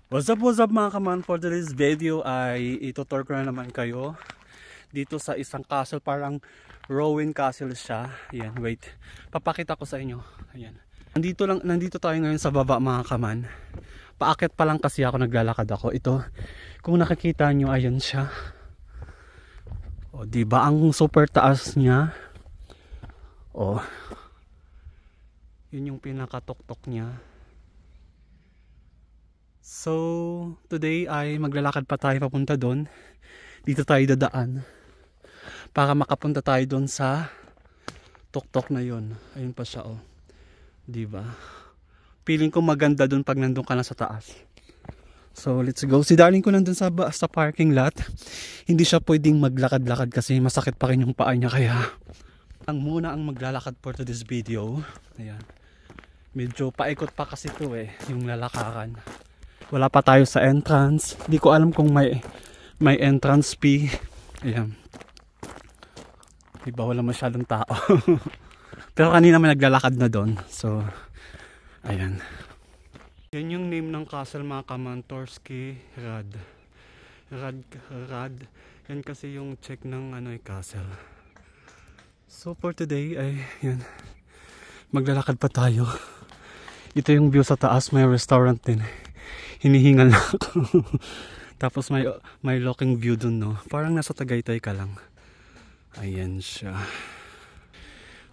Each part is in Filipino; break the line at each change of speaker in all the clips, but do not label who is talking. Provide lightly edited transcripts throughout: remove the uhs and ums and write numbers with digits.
What's up mga kaman, for today's video ay itutur ko na naman kayo dito sa isang castle, parang ruin castle siya. Ayan, wait, papakita ko sa inyo. Ayan, nandito tayo ngayon sa baba mga kaman. Paakyat pa lang kasi ako, naglalakad ako. Ito, kung nakikita nyo, ayan siya. O diba, ang super taas niya. O, yun yung pinakatuktok niya. So, today ay maglalakad pa tayo papunta doon. Dito tayo dadaan para makapunta tayo doon sa tuktok na yun. Ayun pa siya, oh. Diba? Feeling ko maganda doon pag nandun ka na sa taas. So, let's go. Si darling ko nandun sa parking lot. Hindi siya pwedeng maglakad-lakad kasi masakit pa rin yung paa niya. Kaya, ang muna ang maglalakad for this video. Ayan. Medyo paikot pa kasi to yung lalakaran. Wala pa tayo sa entrance. Hindi ko alam kung may entrance fee. Ayan. Diba wala masyadong tao. Pero kanina may naglalakad na doon. So, ayan. Yan yung name ng castle mga kaman. Torski Rad. Rad. Yan kasi yung check ng castle. So for today ay yan. Maglalakad pa tayo. Ito yung view sa taas. May restaurant din. Hinihingal na ako. Tapos may looking view dun, no? Parang nasa Tagaytay ka lang. Ayan siya.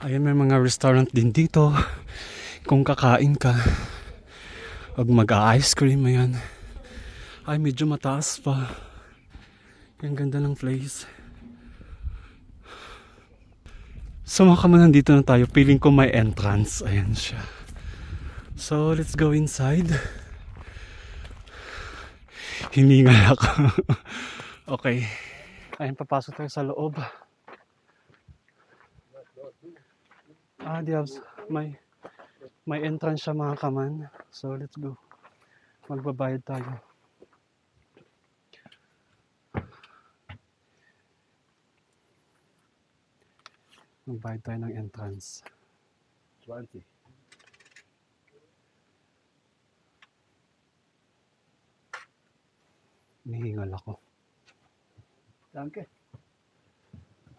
Ayan, may mga restaurant din dito. Kung kakain ka. Huwag mag-ice cream, ayan. Ay, medyo mataas pa. Ang ganda ng place. So, makaman nandito na tayo. Feeling ko may entrance. Ayan siya. So, let's go inside. Hiningal ako. Okay. Ayun, papasok tayo sa loob. Diabs, may entrance siya mga kaman. So, let's go. Magbabayad tayo. Magbayad tayo ng entrance. 20. Hinihingal ako. Danke.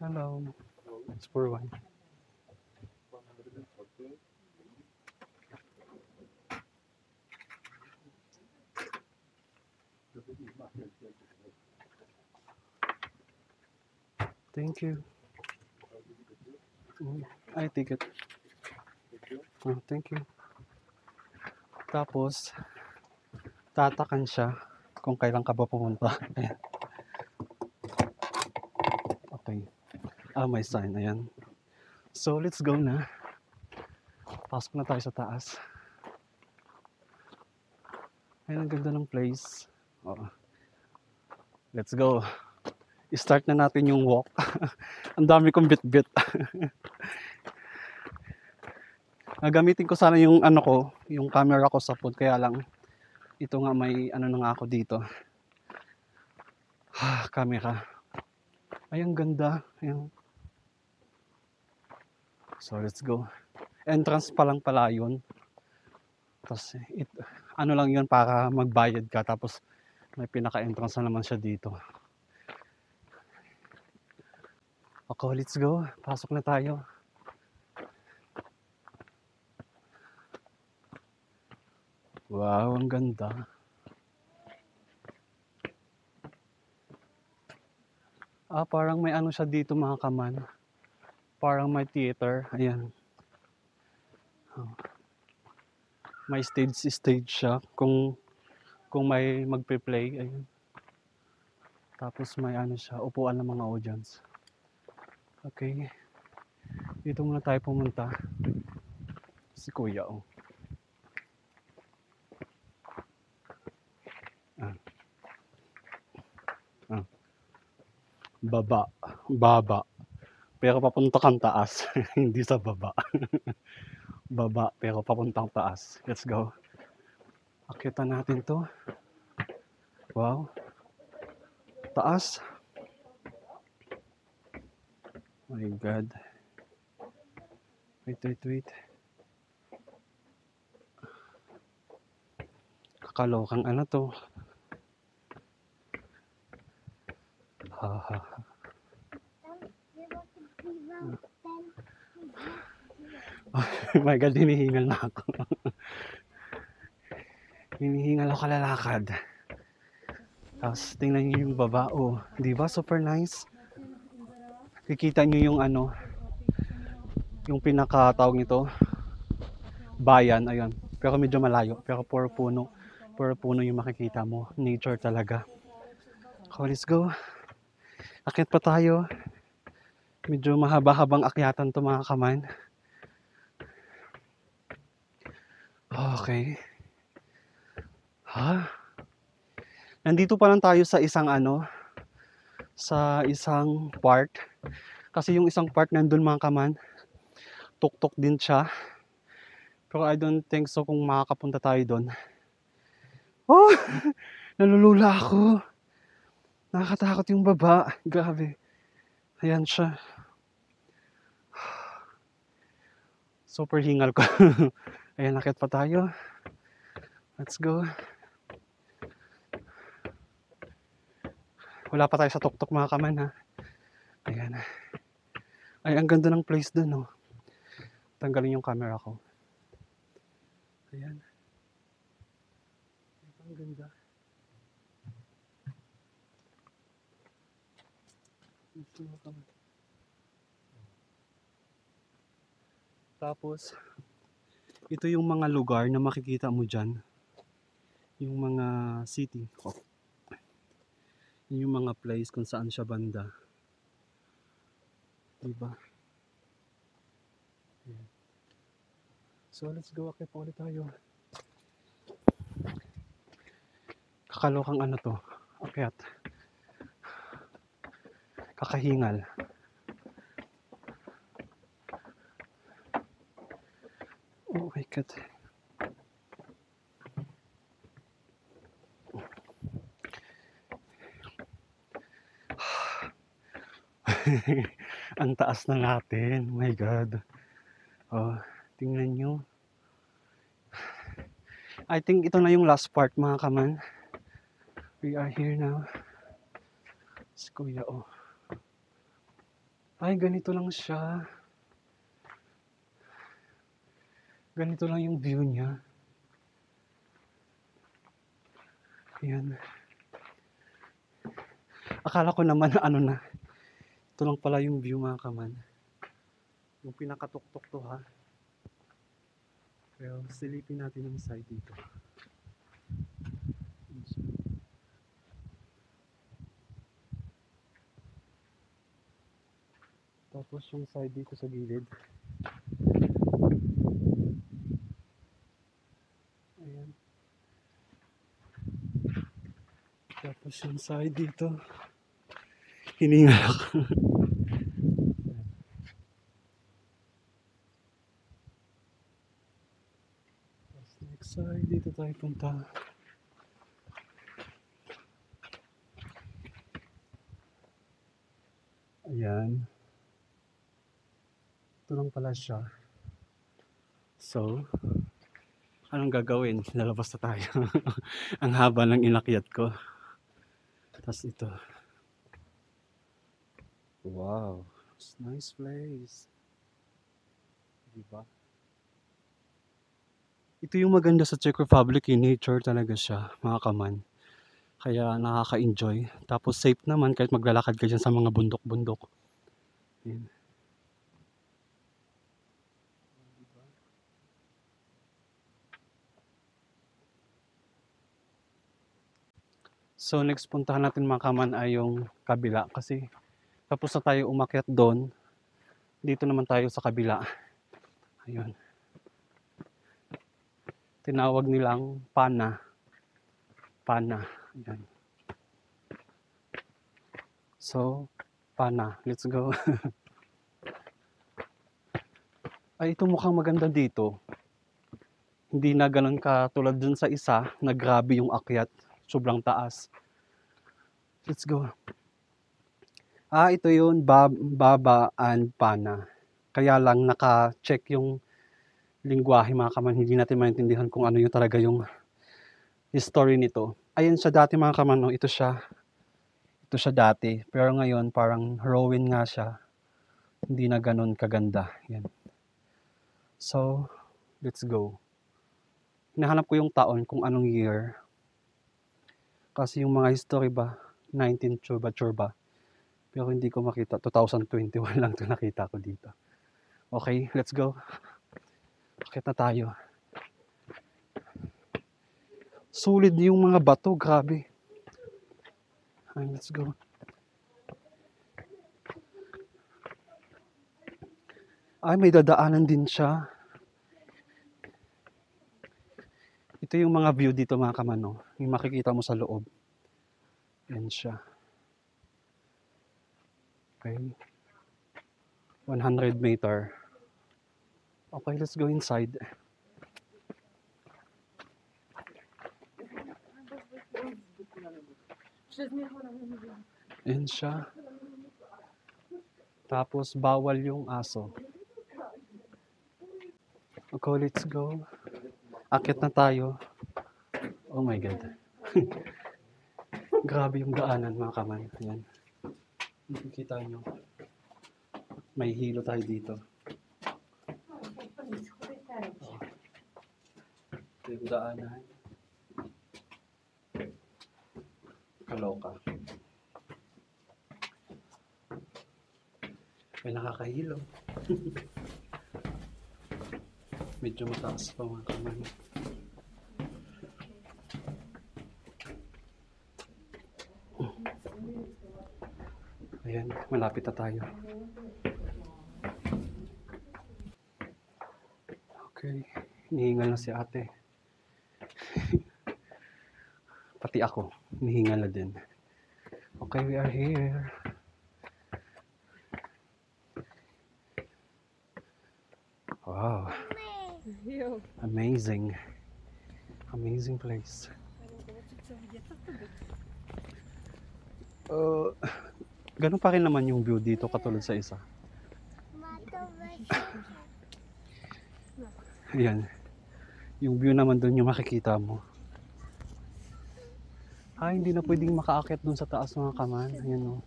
Hello. It's for wine. Thank you. I take it. Oh, thank you. Tapos, tatakan siya kung kailan ka ba pumunta. Okay. May sign. Ayan. So, let's go na. Pasok na tayo sa taas. Ayan, ang ganda ng place. Let's go. I-start na natin yung walk. Ang dami kong bit-bit. Gamitin ko sana yung yung camera ko sa phone. Kaya lang, ito nga may na nga ako dito. Camera. Ay, ang ganda. Ayan. So, let's go. Entrance pa lang pala yun. Tapos, lang yun para magbayad ka. Tapos, may pinaka-entrance na naman siya dito. Okay, let's go. Pasok na tayo. Wow, ang ganda. Parang may siya dito mga kaman. Parang may theater. Ayan. May stage siya kung may magpe-play. Ayan. Tapos may siya, upuan ng mga audience. Okay. Dito muna tayo pumunta. Si Kuya, Baba. Pero papunta kang taas. Hindi sa baba. Baba, pero papuntang taas. Let's go. Akitan natin to. Wow. Taas. My God. Wait. Kalokang ano to. Haha. Oh my God, hinihingal na ako. Hinihingal ako kalalakad. Tapos tingnan niyo yung baba. Oh, di ba? Super nice. Kikita niyo yung ano, yung pinakatawag nito, bayan. Ayun. Pero medyo malayo. Pero puro puno. Puro puno yung makikita mo. Nature talaga. So, let's go. Akyat pa tayo. Medyo mahaba-habang akyatan to mga kaman. Okay. Ha? Nandito pa lang tayo sa isang ano, sa isang part. Kasi yung isang part nandun mga kaman, tuktok din siya. Pero I don't think so kung makakapunta tayo doon. Oh! Nalulula ako. Nakakatakot yung baba. Grabe. Ayan siya. Super hingal ko. Ayan, nakit pa tayo. Let's go. Wala pa tayo sa tuktok mga kaman ha. Ayan. Ay, ang ganda ng place dun oh. Tanggalin yung camera ko. Ayan. Ang ganda. Tapos, ito yung mga lugar na makikita mo dyan. Yung mga city. Oh. Yung mga place kung saan siya banda. Diba? Ayan. So, let's go. Akit pa ulit tayo. Kakalokang ano to. Akyat. Kakahingal. Oh my God. Ang taas na natin. Oh my God. Oh, tingnan nyo. I think ito na yung last part mga kaman. We are here now. Si Kuya oh. Ay, ganito lang siya. Ganito lang yung view niya. Ayan. Akala ko naman ano na. Ito lang pala yung view mga kaman. Yung pinakatuktok to ha. Pero silipin natin ang side dito. Tapos yung side dito sa gilid. Ayan. Tapos yung side dito. Hiningal ako. Tapos next side dito tayo punta. Ayan. Ito lang pala siya. So, anong gagawin? Lalabas na tayo. Ang haba ng inakyat ko. Tapos ito. Wow. It's a nice place. Diba? Ito yung maganda sa Czech Republic. Nature talaga siya, mga kaman. Kaya nakaka-enjoy. Tapos safe naman kahit maglalakad ka dyan sa mga bundok-bundok. Ayan. So next puntahan natin mga kaman ay yung kabila. Kasi tapos na tayo umakyat doon. Dito naman tayo sa kabila. Ayun. Tinawag nilang Pana. Pana. Ayan. So, Pana. Let's go. Ay, ito mukhang maganda dito. Hindi na ganun katulad dun sa isa na grabe yung akyat. Sobrang taas. Let's go. Ah, ito yun. Baba and Pana. Kaya lang naka-check yung lingwahe mga kaman. Hindi natin maintindihan kung ano yung talaga yung history nito. Ayan siya dati mga kamano, ito siya dati. Pero ngayon parang ruin nga siya. Hindi na ganun kaganda. Yan. So, let's go. Hinahanap ko yung taon kung anong year. Kasi yung mga history ba, 19 churba. Pero hindi ko makita. 2021 lang ito nakita ko dito. Okay, let's go. Akit na tayo. Sulit yung mga bato, grabe. Ay, let's go. Ay, may dadaanan din siya. Ito yung mga view dito mga kamano. Yung makikita mo sa loob. Yan siya. Okay. 100 meter. Okay, let's go inside. Yan siya. Tapos bawal yung aso. Okay, let's go. Akit na tayo. Oh my God. Grabe yung daanan mga kaman. Ayan. Nakikita nyo. May hilo tayo dito. Ito yung daanan. Kaloka. May nakakahilo. Medyo mataas pa mga kaman. Ayan, malapit na tayo. Okay, hinihingal na si ate. Pati ako, hinihingal na din. Okay, we are here. Wow. Amazing. Amazing place. Ganun pa rin naman yung view dito katulad sa isa. Ayan. Yung view naman doon yung makikita mo. Ay, hindi na pwedeng makaakyat doon sa taas mga kaman. Ayan o.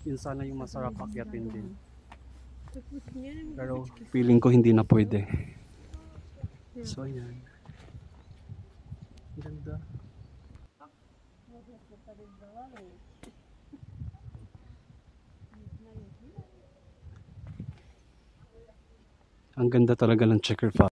Yun sana yung masarap akyatin din. Pero feeling ko hindi na pwede. So ayan. Ganda. Ang ganda talaga ng Checker Falls.